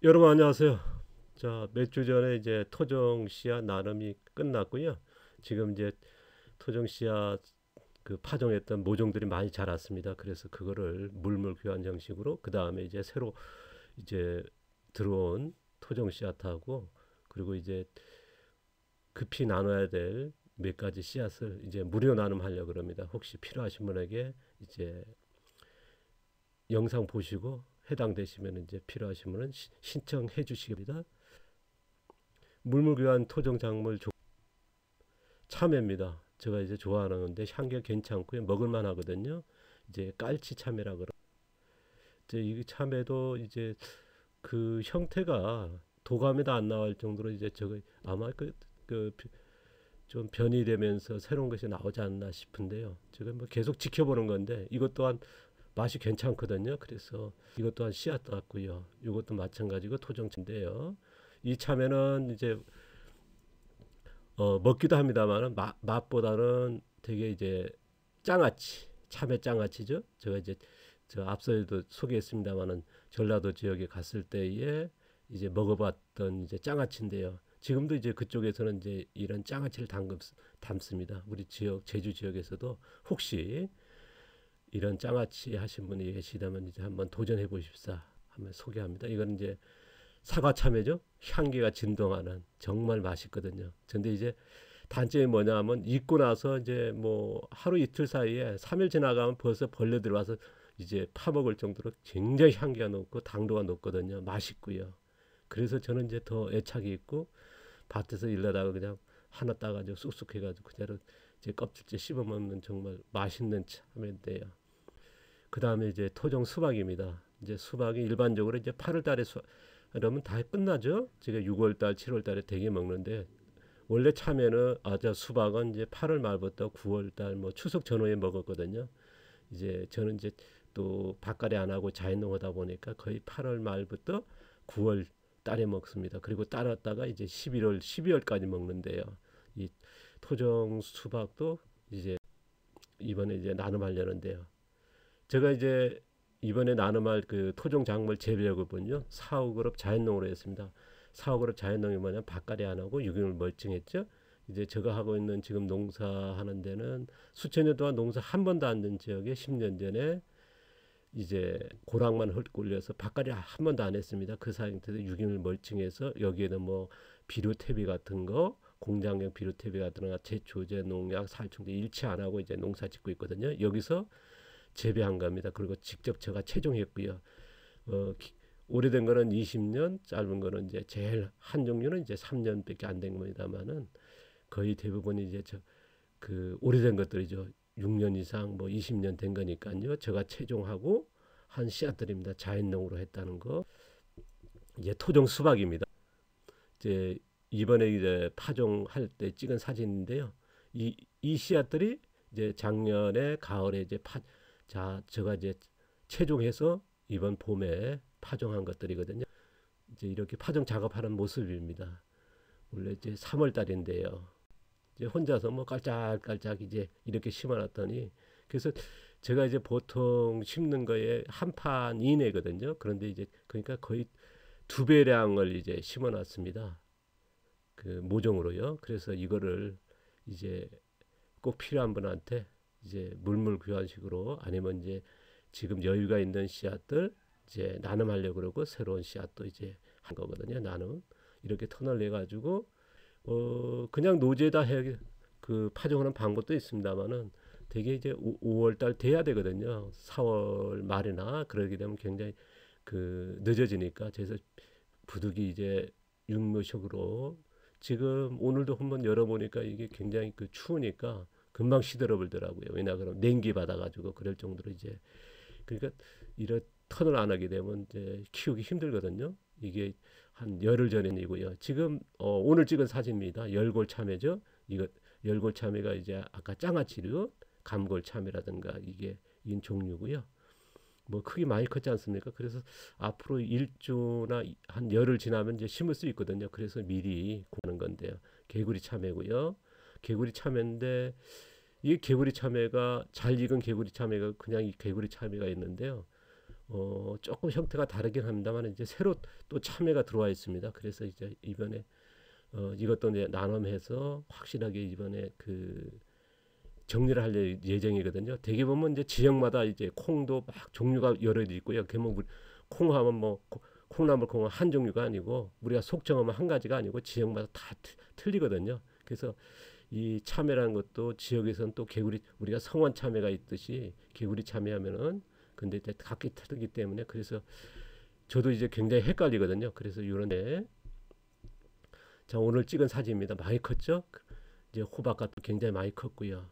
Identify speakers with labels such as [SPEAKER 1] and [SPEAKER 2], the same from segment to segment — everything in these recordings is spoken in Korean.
[SPEAKER 1] 여러분 안녕하세요. 자, 몇 주 전에 이제 토종 씨앗 나눔이 끝났고요. 지금 이제 토종 씨앗 그 파종했던 모종들이 많이 자랐습니다. 그래서 그거를 물물 교환 형식으로 그 다음에 이제 새로 이제 들어온 토종 씨앗하고 그리고 이제 급히 나눠야 될 몇 가지 씨앗을 이제 무료 나눔하려고 그럽니다. 혹시 필요하신 분에게 이제 영상 보시고 해당되시면 이제 필요하신 분은 신청해 주시기 바랍니다. 물물교환 토종 작물 참외입니다. 제가 이제 좋아하는 건데 향기가 괜찮고요. 먹을만 하거든요. 이제 깔치 참외라 그러. 이제 이 참외도 이제 그 형태가 도감에도 안 나올 정도로 이제 저거 아마 좀 변이되면서 새로운 것이 나오지 않나 싶은데요. 제가 뭐 계속 지켜보는 건데 이것 또한 맛이 괜찮거든요. 그래서 이것 또한 씨앗 같고요. 이것도 마찬가지고 토종인데요. 이 참외는 이제 먹기도 합니다만 맛보다는 되게 이제 장아찌, 참외 장아찌죠. 제가 이제 저 앞서에도 소개했습니다만은 전라도 지역에 갔을 때에 이제 먹어봤던 이제 장아찌인데요. 지금도 이제 그쪽에서는 이제 이런 장아찌를 담습니다. 우리 지역 제주 지역에서도 혹시 이런 장아찌 하신 분이 계시다면 이제 한번 도전해 보십사 하면 소개합니다. 이건 이제 사과 참외죠. 향기가 진동하는 정말 맛있거든요. 근데 이제 단점이 뭐냐면 익고 나서 이제 뭐 하루 이틀 사이에 3일 지나가면 벌써 벌레 들어와서 이제 파먹을 정도로 굉장히 향기가 높고 당도가 높거든요. 맛있고요. 그래서 저는 이제 더 애착이 있고 밭에서 일하다가 그냥 하나 따가지고 쑥쑥 해가지고 그대로 이제 껍질째 씹어 먹는 정말 맛있는 참외인데요. 그 다음에 이제 토종 수박입니다. 이제 수박이 일반적으로 이제 8월 달에 그러면 다 끝나죠. 제가 6월 달, 7월 달에 되게 먹는데 원래 참외는 수박은 이제 8월 말부터 9월 달 뭐 추석 전후에 먹었거든요. 이제 저는 이제 또 밭갈이 안 하고 자연농하다 보니까 거의 8월 말부터 9월 달에 먹습니다. 그리고 따랐다가 이제 11월, 12월까지 먹는데요. 이 토종 수박도 이제 이번에 이제 나눔하려는데요. 제가 이제 이번에 나눔할 그 토종 작물 재배역을본요 4호그룹 자연농으로 했습니다. 4호그룹 자연농이 뭐냐면 밭갈이 안 하고 유기물 멀칭했죠. 이제 제가 하고 있는 지금 농사하는 데는 수천 년 동안 농사 한 번도 안 된 지역에 10년 전에 이제 고랑만 헐고 올려서 밭갈이 한 번도 안 했습니다. 그 상태에서 유기물 멀칭해서 여기에는 뭐 비료태비 같은 거 공장용 비료태비 같은 거 제초제 농약 살충제 일치 안 하고 이제 농사 짓고 있거든요. 여기서 재배한 겁니다. 그리고 직접 제가 채종했고요. 어, 오래된 거는 20년, 짧은 거는 이제 제일 한 종류는 이제 3년밖에 안 된 겁니다만은 거의 대부분이 이제 그 오래된 것들이죠. 6년 이상 뭐 20년 된 거니까요. 제가 채종하고 한 씨앗들입니다. 자연농으로 했다는 거. 이제 토종 수박입니다. 이제 이번에 이제 파종할 때 찍은 사진인데요. 이 씨앗들이 이제 작년에 가을에 이제 제가 이제 최종해서 이번 봄에 파종한 것들이거든요. 이제 이렇게 파종 작업하는 모습입니다. 원래 이제 3월 달인데요. 이제 혼자서 뭐 깔짝깔짝 이제 이렇게 심어놨더니 그래서 제가 이제 보통 심는 거에 한 판 이내거든요. 그런데 이제 그러니까 거의 두 배량을 이제 심어놨습니다. 그 모종으로요. 그래서 이거를 이제 꼭 필요한 분한테 이제 물물 교환식으로 아니면 이제 지금 여유가 있는 씨앗들 이제 나눔하려고 그러고 새로운 씨앗도 이제 한 거거든요. 나눔 이렇게 터널 내 가지고 그냥 노지에다 그 파종하는 방법도 있습니다만은 되게 이제 5월 달 돼야 되거든요. 4월 말이나 그러게 되면 굉장히 그 늦어지니까 그래서 부득이 이제 육묘식으로 지금 오늘도 한번 열어보니까 이게 굉장히 그 추우니까 금방 시들어버리더라고요. 왜냐 그러면 냉기 받아가지고 그럴 정도로 이제 그러니까 이런 턴을 안 하게 되면 이제 키우기 힘들거든요. 이게 한 열흘 전이고요. 지금 오늘 찍은 사진입니다. 열골 참외죠. 이거 열골 참외가 이제 아까 장아찌류 감골 참외라든가 이게 이 종류고요. 뭐 크기 많이 컸지 않습니까? 그래서 앞으로 일주나 한 열흘 지나면 이제 심을 수 있거든요. 그래서 미리 구하는 건데요. 개구리 참외고요. 개구리 참외인데 이 개구리 참외가 잘 익은 개구리 참외가 그냥 이 개구리 참외가 있는데요. 조금 형태가 다르긴 합니다만 이제 새로 또 참외가 들어와 있습니다. 그래서 이제 이번에 이것도 이제 나눔해서 확실하게 이번에 그 정리를 할 예정이거든요. 대개 보면 이제 지역마다 이제 콩도 막 종류가 여러 개 있고요. 그뭐 콩하면 뭐 콩나물 콩은 한 종류가 아니고 우리가 속정하면 한 가지가 아니고 지역마다 다 틀리거든요. 그래서 이 참외라는 것도 지역에서는 또 개구리 우리가 성원 참외가 있듯이 개구리 참외하면은 근데 이제 각기 틀리기 때문에 그래서 저도 이제 굉장히 헷갈리거든요. 그래서 이런데 자 오늘 찍은 사진입니다. 많이 컸죠? 이제 호박갓도 굉장히 많이 컸고요.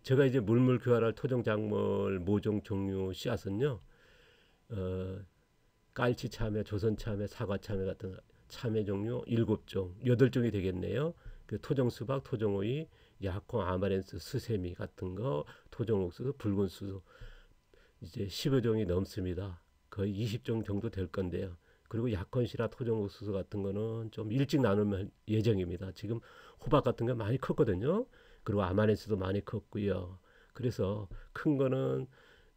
[SPEAKER 1] 제가 이제 물물 교환할 토종 작물 모종 종류 씨앗은요. 깔치 참외, 조선 참외, 사과 참외 같은 참외 종류 7종, 8종이 되겠네요. 그 토종 수박, 토종 오이, 약콩, 아마렌스, 스세미 같은 거, 토종 옥수수, 붉은 수수 이제 10여 종이 넘습니다. 거의 20종 정도 될 건데요. 그리고 약혼시라 토종 옥수수 같은 거는 좀 일찍 나누면 예정입니다. 지금 호박 같은 거 많이 컸거든요. 그리고 아마렌스도 많이 컸고요. 그래서 큰 거는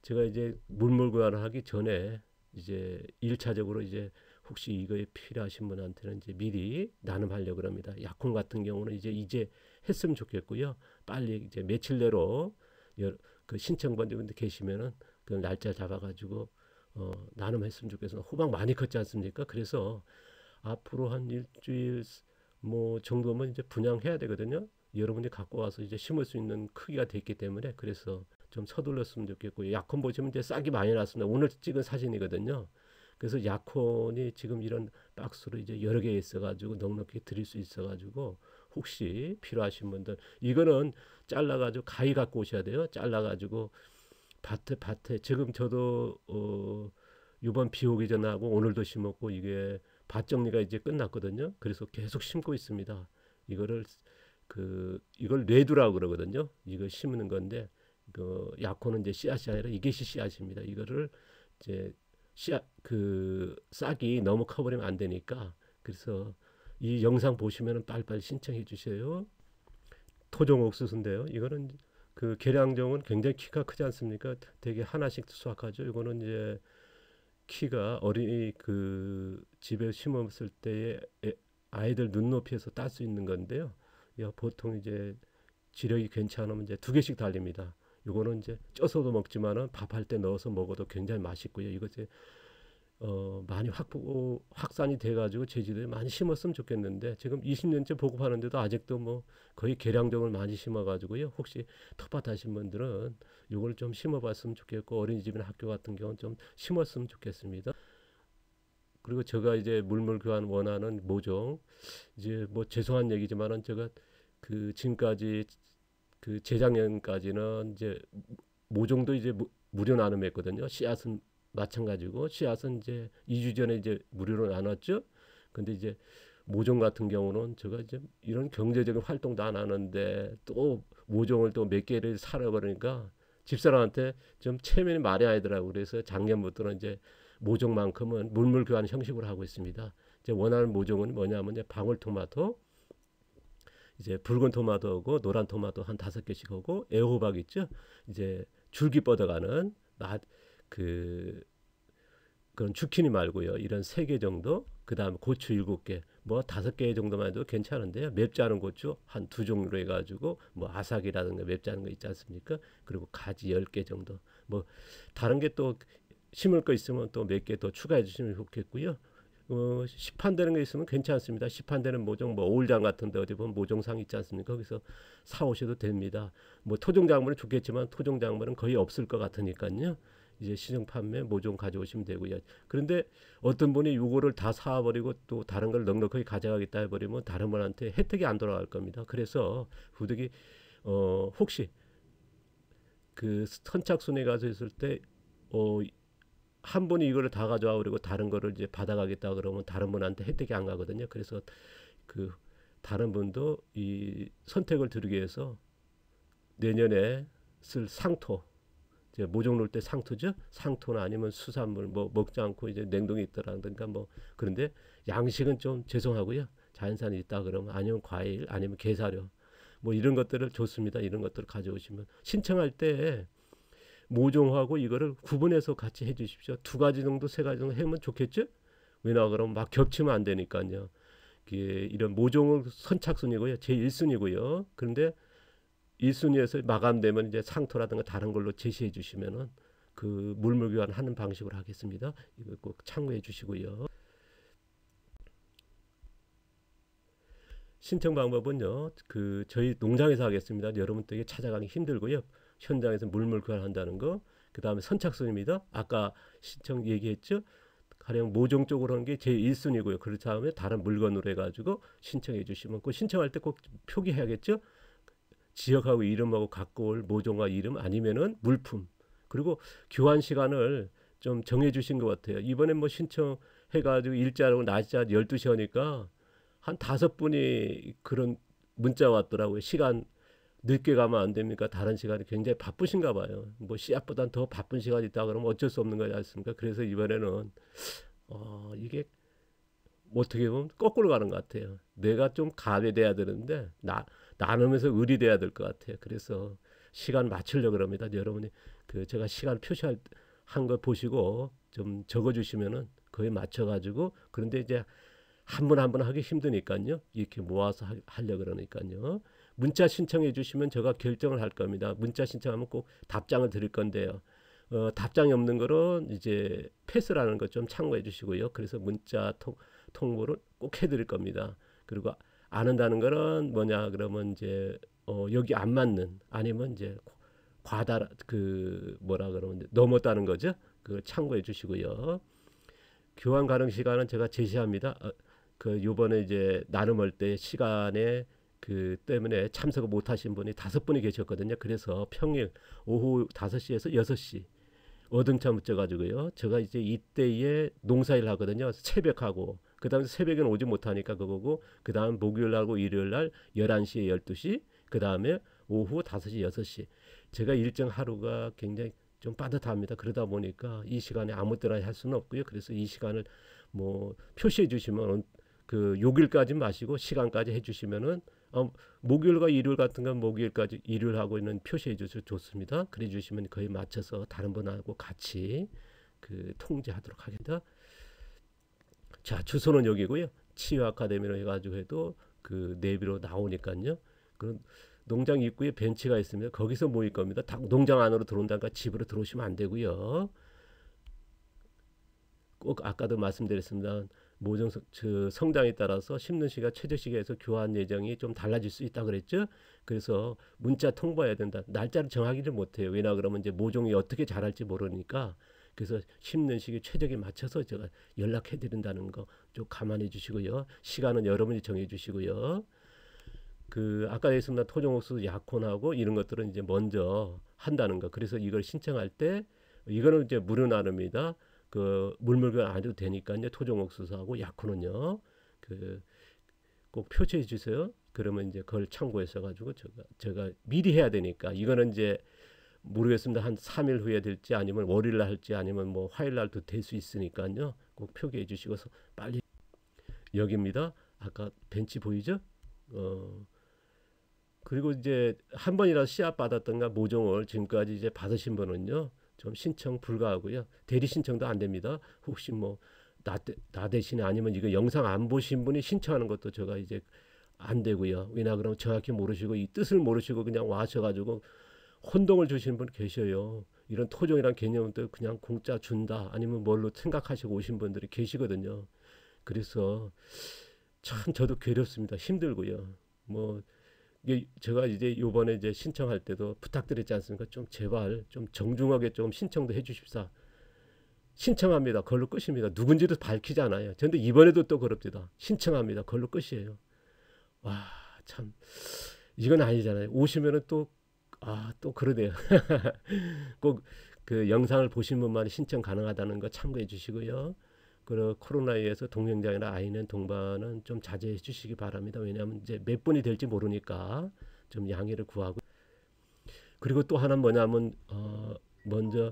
[SPEAKER 1] 제가 이제 물물 교환을 하기 전에 이제 1차적으로 이제 혹시 이거에 필요하신 분한테는 이제 미리 나눔하려고 합니다. 약혼 같은 경우는 이제 했으면 좋겠고요. 빨리 이제 며칠 내로 그 신청번들 계시면은 그 날짜 잡아가지고 나눔했으면 좋겠어요. 호박 많이 컸지 않습니까? 그래서 앞으로 한 일주일 뭐 정도면 이제 분양해야 되거든요. 여러분이 갖고 와서 이제 심을 수 있는 크기가 됐기 때문에 그래서 좀 서둘렀으면 좋겠고요. 약혼 보시면 이제 싹이 많이 났습니다. 오늘 찍은 사진이거든요. 그래서 약혼이 지금 이런 박스로 이제 여러 개 있어가지고 넉넉히 드릴 수 있어가지고 혹시 필요하신 분들 이거는 잘라가지고 가위 갖고 오셔야 돼요. 잘라가지고 밭에 지금 저도 이번 비 오기 전하고 오늘도 심었고 이게 밭 정리가 이제 끝났거든요. 그래서 계속 심고 있습니다. 이걸 뇌두라고 그러거든요. 이거 심는 건데 그 약혼은 이제 씨앗이 아니라 이게 씨앗입니다. 이거를 이제 씨앗 그 싹이 너무 커버리면 안 되니까 그래서 이 영상 보시면은 빨리빨리 신청해 주세요. 토종 옥수수인데요. 이거는 그 계량종은 굉장히 키가 크지 않습니까? 되게 하나씩 수확하죠. 이거는 이제 키가 어린이 그 집에 심었을 때에 아이들 눈높이에서 딸 수 있는 건데요. 보통 이제 지력이 괜찮으면 이제 2개씩 달립니다. 이거는 이제 쪄서도 먹지만은 밥할 때 넣어서 먹어도 굉장히 맛있고요. 이거 이제 많이 확산이 돼가지고 제주도에 많이 심었으면 좋겠는데 지금 20년째 보급하는데도 아직도 뭐 거의 계량종을 많이 심어가지고요. 혹시 텃밭 하신 분들은 이걸 좀 심어봤으면 좋겠고 어린이집이나 학교 같은 경우는 좀 심었으면 좋겠습니다. 그리고 제가 이제 물물 교환 원하는 모종 이제 뭐 죄송한 얘기지만은 제가 그 지금까지 그 재작년까지는 이제 모종도 이제 무료 나눔했거든요. 씨앗은 마찬가지고 씨앗은 이제 2주 전에 이제 무료로 나눴죠. 근데 이제 모종 같은 경우는 제가 이제 이런 경제적인 활동도 안 하는데 또 모종을 또 몇 개를 사라 그러니까 집사람한테 좀 체면이 많이 아니더라고. 그래서 작년부터는 이제 모종만큼은 물물 교환 형식으로 하고 있습니다. 이제 원하는 모종은 뭐냐면 이제 방울토마토, 이제 붉은 토마토하고 노란 토마토 한 5개씩 하고 애호박 있죠. 이제 줄기 뻗어가는 그런 주키니 말고요. 이런 3개 정도. 그다음에 고추 7개. 뭐 5개 정도만 해도 괜찮은데요. 맵지 않은 고추 한 2종류로 해가지고 뭐 아삭이라든가 맵지 않은 거 있지 않습니까? 그리고 가지 10개 정도. 뭐 다른 게 또 심을 거 있으면 또 몇 개 더 추가해 주시면 좋겠고요. 시판되는 게 있으면 괜찮습니다. 시판되는 모종 뭐 오울장 같은 데 어디 보면 모종상 있지 않습니까? 거기서 사 오셔도 됩니다. 뭐 토종 작물은 좋겠지만 토종 작물은 거의 없을 것 같으니까요. 이제 시중 판매 모종 가져오시면 되고요. 그런데 어떤 분이 요거를 다 사버리고 또 다른 걸 넉넉하게 가져가겠다 해버리면 다른 분한테 혜택이 안 돌아갈 겁니다. 그래서 부득이 혹시 그 선착순에 가서 있을 때 한 분이 이거를 다 가져와 그리고 다른 거를 이제 받아가겠다 그러면 다른 분한테 혜택이 안 가거든요. 그래서 그 다른 분도 이 선택을 드리기 위해서 내년에 쓸 상토 이제 모종 놓을 때 상토죠. 상토나 아니면 수산물 뭐 먹지 않고 이제 냉동에 있더라든가 뭐 그런데 양식은 좀 죄송하고요. 자연산이 있다 그러면 아니면 과일 아니면 게사료 뭐 이런 것들을 좋습니다. 이런 것들을 가져오시면 신청할 때 모종하고 이거를 구분해서 같이 해주십시오. 두 가지 정도, 세 가지 정도 하면 좋겠죠? 왜냐 그러면 막 겹치면 안 되니까요. 이런 모종은 선착순이고요, 제 1순위고요. 그런데 1순위에서 마감되면 이제 상토라든가 다른 걸로 제시해 주시면은 그 물물 교환하는 방식으로 하겠습니다. 이거 꼭 참고해 주시고요. 신청 방법은요, 그 저희 농장에서 하겠습니다. 여러분 댁에 찾아가기 힘들고요. 현장에서 물물 교환한다는 거. 그 다음에 선착순입니다. 아까 신청 얘기했죠. 가령 모종 쪽으로 하는 게 제 1순위고요. 그 다음에 다른 물건으로 해가지고 신청해 주시면 그 신청할 때 꼭 표기해야겠죠. 지역하고 이름하고 갖고 올 모종과 이름 아니면은 물품. 그리고 교환 시간을 좀 정해 주신 것 같아요. 이번에 뭐 신청해가지고 일자로 낮자 12시 하니까 한 5분이 그런 문자 왔더라고요. 시간 늦게 가면 안 됩니까? 다른 시간이 굉장히 바쁘신가 봐요. 뭐 씨앗보단 더 바쁜 시간이 있다 그러면 어쩔 수 없는 거지 않습니까? 그래서 이번에는 이게 어떻게 보면 거꾸로 가는 것 같아요. 내가 좀 가외돼야 되는데 나누면서 의리돼야 될 것 같아요. 그래서 시간 맞추려고 합니다. 여러분이 그 제가 시간 표시한 거 보시고 좀 적어주시면은 그에 맞춰가지고 그런데 이제 한 분 한 분 하기 힘드니까요. 이렇게 모아서 하려고 그러니까요. 문자 신청해 주시면 제가 결정을 할 겁니다. 문자 신청하면 꼭 답장을 드릴 건데요. 답장이 없는 거는 이제 패스라는 거 좀 참고해 주시고요. 그래서 문자 통보를 꼭 해드릴 겁니다. 그리고 안 한다는 거는 뭐냐 그러면 이제 여기 안 맞는 아니면 이제 과다 그 뭐라 그러면 넘었다는 거죠. 그 참고해 주시고요. 교환 가능 시간은 제가 제시합니다. 그 요번에 이제 나눔할 때 시간에 그 때문에 참석을 못 하신 분이 5분이 계셨거든요. 그래서 평일 오후 5시에서 6시 어등차 묻혀가지고요. 제가 이제 이때에 농사일 하거든요. 새벽하고 그다음에 새벽에는 오지 못하니까 그거고 그다음 목요일하고 일요일날 11시에 12시 그다음에 오후 5시 6시 제가 일정 하루가 굉장히 좀 빠듯합니다. 그러다 보니까 이 시간에 아무 때나 할 수는 없고요. 그래서 이 시간을 뭐 표시해 주시면 그 요일까지 마시고 시간까지 해주시면은 목요일과 일요일 같은 건 목요일까지 일요일하고 있는 표시해 주셔서 좋습니다. 그래 주시면 거의 맞춰서 다른 분하고 같이 그 통제하도록 하겠습니다. 자, 주소는 여기고요. 치유 아카데미로 해가지고 해도 그 내비로 나오니까요. 그런 농장 입구에 벤치가 있습니다. 거기서 모일 겁니다. 농장 안으로 들어온다니까 집으로 들어오시면 안 되고요. 꼭 아까도 말씀드렸습니다. 모종 성장에 따라서 심는 시기가 최저 시기에서 교환 예정이 좀 달라질 수 있다 그랬죠. 그래서 문자 통보해야 된다. 날짜를 정하기를 못해요. 왜냐 그러면 이제 모종이 어떻게 자랄지 모르니까. 그래서 심는 시기 최적에 맞춰서 제가 연락해 드린다는 거 좀 감안해 주시고요. 시간은 여러분이 정해 주시고요. 그 아까 했습니다. 토종옥수수 약혼하고 이런 것들은 이제 먼저 한다는 거. 그래서 이걸 신청할 때 이거는 이제 무료 나눔입니다. 그 물물교환 안 해도 되니까요. 토종옥수수하고 약혼은요. 그 꼭 표시해 주세요. 그러면 이제 그걸 참고해서 가지고 제가 미리 해야 되니까 이거는 이제 모르겠습니다. 한 3일 후에 될지 아니면 월요일 날 할지 아니면 뭐 화요일 날도 될 수 있으니까요. 꼭 표기해 주시고서 빨리 여기입니다. 아까 벤치 보이죠? 그리고 이제 한 번이라도 씨앗 받았던가 모종을 지금까지 이제 받으신 분은요. 좀 신청 불가하고요. 대리 신청도 안 됩니다. 혹시 뭐 나 대신에 아니면 이거 영상 안 보신 분이 신청하는 것도 제가 이제 안 되고요. 왜냐 그러면 정확히 모르시고 이 뜻을 모르시고 그냥 와셔가지고 혼동을 주시는 분 계셔요. 이런 토종이란 개념도 그냥 공짜 준다 아니면 뭘로 생각하시고 오신 분들이 계시거든요. 그래서 참 저도 괴롭습니다. 힘들고요. 뭐 이게 제가 이제 요번에 이제 신청할 때도 부탁드렸지 않습니까? 좀 제발 좀 정중하게 좀 신청도 해주십사. 신청합니다. 그걸로 끝입니다. 누군지도 밝히지 않아요. 근데 이번에도 또 그럽니다. 신청합니다. 그걸로 끝이에요. 와, 참 이건 아니잖아요. 오시면은 또 그러네요. 꼭 그 영상을 보신 분만 신청 가능하다는 거 참고해 주시고요. 그리고 코로나에 의해서 동행자나 아이는 동반은 좀 자제해 주시기 바랍니다. 왜냐하면 이제 몇 분이 될지 모르니까 좀 양해를 구하고 그리고 또 하나는 뭐냐면 먼저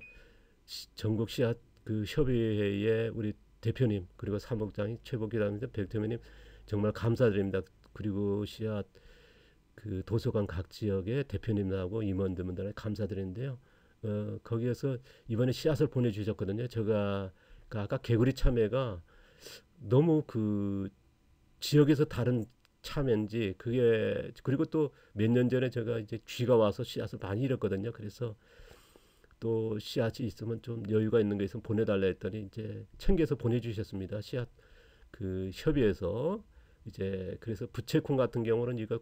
[SPEAKER 1] 전국 씨앗 그 협의회의 우리 대표님 그리고 사무국장이 최복기랍니다. 대표님 정말 감사드립니다. 그리고 씨앗 그 도서관 각 지역의 대표님하고 임원들한테 감사드리는데요. 거기에서 이번에 씨앗을 보내주셨거든요. 제가 그 아까 개구리 참외가 너무 그 지역에서 다른 참외인지 그게 그리고 또 몇 년 전에 제가 이제 쥐가 와서 씨앗을 많이 잃었거든요. 그래서 또 씨앗이 있으면 좀 여유가 있는 거 있으면 보내달라 했더니 이제 챙겨서 보내주셨습니다. 씨앗 그 협의회에서 이제 그래서 부채콩 같은 경우는 이거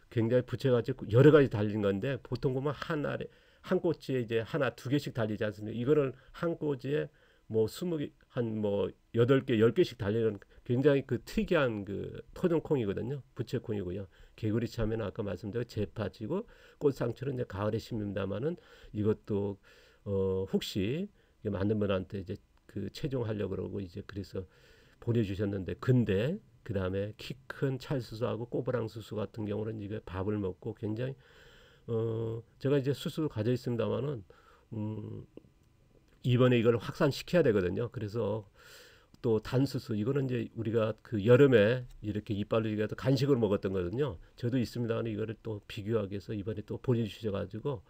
[SPEAKER 1] 굉장히 부채같이 여러 가지 달린 건데 보통 보면 한 알에 한 꼬치에 이제 하나 두 개씩 달리지 않습니까? 이거는 한 꼬치에 뭐 20개 한 뭐 8개 10개씩 달리는 굉장히 그 특이한 그 토종콩이거든요. 부채콩이고요. 개구리 참외는 아까 말씀드린 재파지고 꽃상추는 이제 가을에 심는다마는 이것도 혹시 맞는 분한테 이제 그 채종하려고 그러고 이제 그래서 보내주셨는데 근데 그 다음에 키 큰 찰수수하고 꼬부랑수수 같은 경우는 이게 밥을 먹고 굉장히 제가 이제 수수 가져 있습니다만은 이번에 이걸 확산시켜야 되거든요. 그래서 또 단수수 이거는 이제 우리가 그 여름에 이렇게 이빨로 이가도 간식으로 먹었던 거거든요. 저도 있습니다만 이거를 또 비교하기 위해서 이번에 또 보내주셔가지고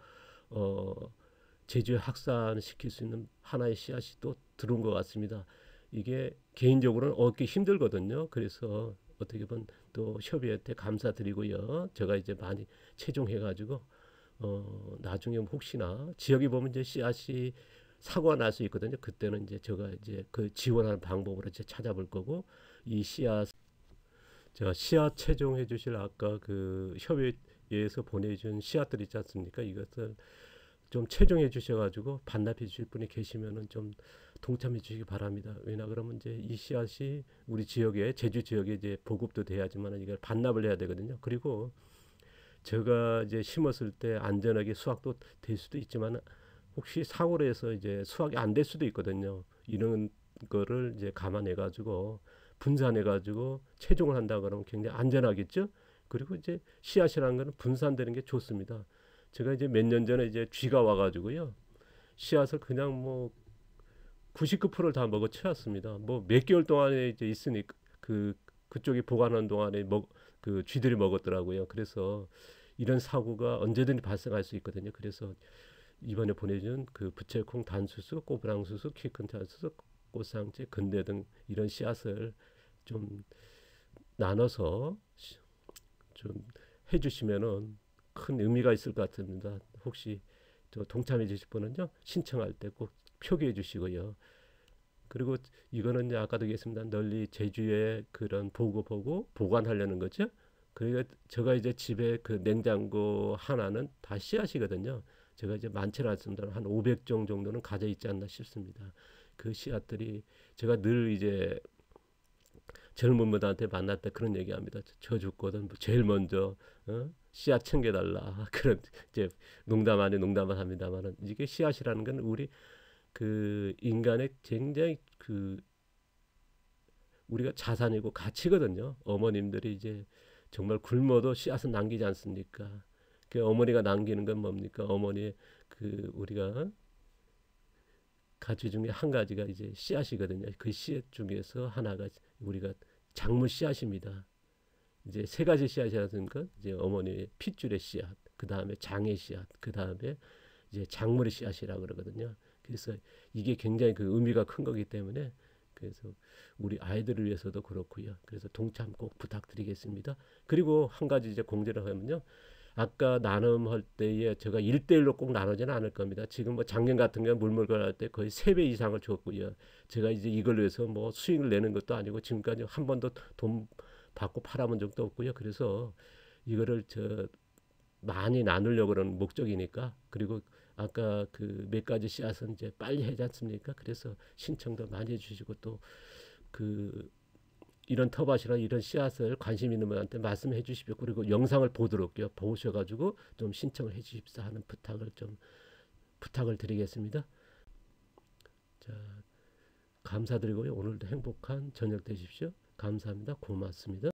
[SPEAKER 1] 제주에 확산시킬 수 있는 하나의 씨앗이 또 들어온 것 같습니다. 이게 개인적으로는 얻기 힘들거든요. 그래서 어떻게 보면 또 협의회한테 감사드리고요. 제가 이제 많이 채종해가지고 나중에 혹시나 지역에 보면 이제 씨앗이 사고가 날 수 있거든요. 그때는 이제 제가 이제 그 지원하는 방법으로 이제 찾아볼 거고 이 씨앗 제가 씨앗 채종해 주실 아까 그 협의회에서 보내준 씨앗들 있지 않습니까? 이것을 좀 채종해 주셔가지고 반납해 주실 분이 계시면은 좀 동참해 주시기 바랍니다. 왜냐 그러면 이제 이 씨앗이 우리 지역에 제주 지역에 이제 보급도 돼야지만 이걸 반납을 해야 되거든요. 그리고 제가 이제 심었을 때 안전하게 수확도 될 수도 있지만 혹시 사고를 해서 이제 수확이 안 될 수도 있거든요. 이런 거를 이제 감안해 가지고 분산해 가지고 채종을 한다 그러면 굉장히 안전하겠죠. 그리고 이제 씨앗이라는 거는 분산되는 게 좋습니다. 제가 이제 몇 년 전에 이제 쥐가 와가지고요 씨앗을 그냥 뭐 99%를 다 먹어 채웠습니다. 뭐 몇 개월 동안에 이제 있으니까 그쪽에 보관하는 동안에 그 쥐들이 먹었더라고요. 그래서 이런 사고가 언제든지 발생할 수 있거든요. 그래서 이번에 보내준 그 부채콩 단수수, 꼬부랑수수, 키큰 단수수, 꽃상추, 근대 등 이런 씨앗을 좀 나눠서 좀 해주시면은 큰 의미가 있을 것 같습니다. 혹시 저 동참해 주실 분은요 신청할 때 꼭 표기해 주시고요. 그리고 이거는 이제 아까도 얘기했습니다. 널리 제주에 그런 보고 보관하려는 거죠. 그러니까 제가 이제 집에 그 냉장고 하나는 다 씨앗이거든요. 제가 이제 많지는 않습니다. 한 500종 정도는 가져 있지 않나 싶습니다. 그 씨앗들이 제가 늘 이제 젊은 분들한테 만날 때 그런 얘기합니다. 저 죽거든 제일 먼저 씨앗 챙겨달라 그런 이제 농담 아닌 농담을 합니다만은 이게 씨앗이라는 건 우리 그 인간의 굉장히 그 우리가 자산이고 가치거든요. 어머님들이 이제 정말 굶어도 씨앗은 남기지 않습니까? 그 어머니가 남기는 건 뭡니까? 어머니의 그 우리가 가치 중에 한 가지가 이제 씨앗이거든요. 그 씨앗 중에서 하나가 우리가 작물 씨앗입니다. 이제 세 가지 씨앗이라는 건 이제 어머니의 핏줄의 씨앗, 그 다음에 장의 씨앗, 그 다음에 이제 작물의 씨앗이라고 그러거든요. 그래서 이게 굉장히 그 의미가 큰 거기 때문에 그래서 우리 아이들을 위해서도 그렇고요. 그래서 동참 꼭 부탁드리겠습니다. 그리고 한 가지 이제 공지를 하면요. 아까 나눔할 때에 제가 1대1로 꼭 나누지는 않을 겁니다. 지금 뭐 작년 같은 경우 물물건 할 때 거의 3배 이상을 줬고요. 제가 이제 이걸 위해서 뭐 수익을 내는 것도 아니고 지금까지 한 번도 돈 받고 팔아본 적도 없고요. 그래서 이거를 저 많이 나누려고 그러는 목적이니까 그리고 아까 그 몇 가지 씨앗은 이제 빨리 하지 않습니까? 그래서 신청도 많이 해주시고 또 그 이런 텃밭이나 이런 씨앗을 관심 있는 분한테 말씀해 주십시오. 그리고 영상을 보도록요. 보셔가지고 좀 신청을 해 주십사 하는 부탁을 드리겠습니다. 자, 감사드리고요. 오늘도 행복한 저녁 되십시오. 감사합니다. 고맙습니다.